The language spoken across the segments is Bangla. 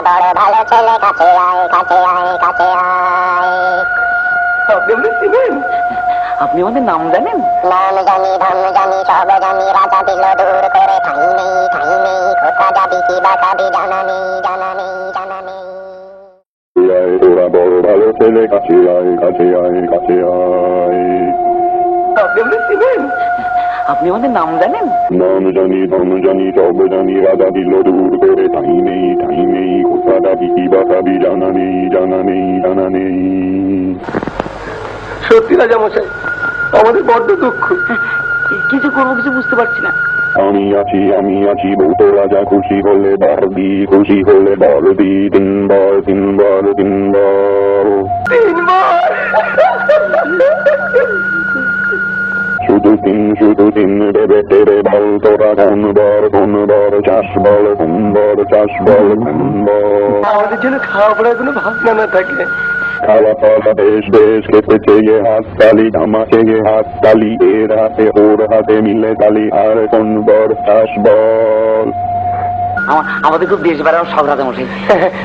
বড় ভালো ছেলে, কাছে আয় কাছে আয় কাছে আয়। আপনি আমাদের চিনেন? আপনি আমাদের নাম জানেন? নাম জানি, ধন জানি, সব জানি, রাজা দিল দূর করে, ঠাই নেই ঠাই নেই, কোথা যাবি কি বা খাবি জানা নেই জানা নেই জানা নেই। তোরা বড় ভালো ছেলে, কাছে আয় কাছে আয় কাছে আয়। আপনি আমাদের চিনেন? আপনি আমাদের নাম জানেন? নাম জানি, ধন জানি, সব জানি, রাজা দিল দূর করে, ঠাই নেই, কোথা যাবি কি বা খাবি জানা নেই জানা নেই জানা নেই। সত্যি রাজা মশাই, আমাদের বড্ড দুঃখ। কিছু করবো, কিছু বুঝতে পারছি না। আমি আছি বলতো রাজা, খুশি হলে বলবি, খুশি হলে বলবি, তিনবার তিনবার তিনবার। তিনবার। শুধু তিন দেবে তেরে বল, তোরা কোনবার চাষ বল, কোনবার চাষ বল, কোনবার। আমাদের জন্য খাওয়া পড়ার কোনো ভাবনা না থাকে। খাওয়া পাওয়া বেশ বেশ, খেতে চেয়ে হাত তালি, ধামা চেয়ে হাত তালি, এর হাতে ওর হাতে মিলে তালি, আর কোনবার চাষ বল। আমাদের খুব দেশ বেড়ানোর শখ রাজা মশাই।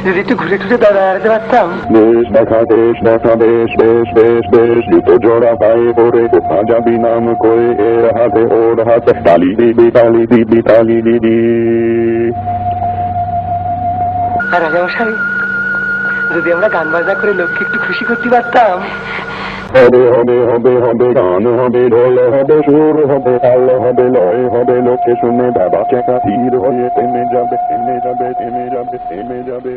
যদি একটু ঘুরে ঘুরে দাঁড়াতে পারতাম। দেশ দেখা বেশ বেশ, জুতো জোড়া পায়ে পরে, কোথা যাবি নাম করে, এর হাতে ওর হাতে তালি দিবি তালি দিবি তালি দিবি। আর রাজা মশাই, যদি আমরা গান বাজনা করে লোককে একটু খুশি করতে পারতাম। হবে হবে হবে হবে, গান হবে, ঢোল হবে, সুর হবে, তাল হবে, লয় হবে, লোকে শুনে বাবা চেকা তীর হয়ে থেমে যাবে থেমে যাবে থেমে যাবে থেমে যাবে।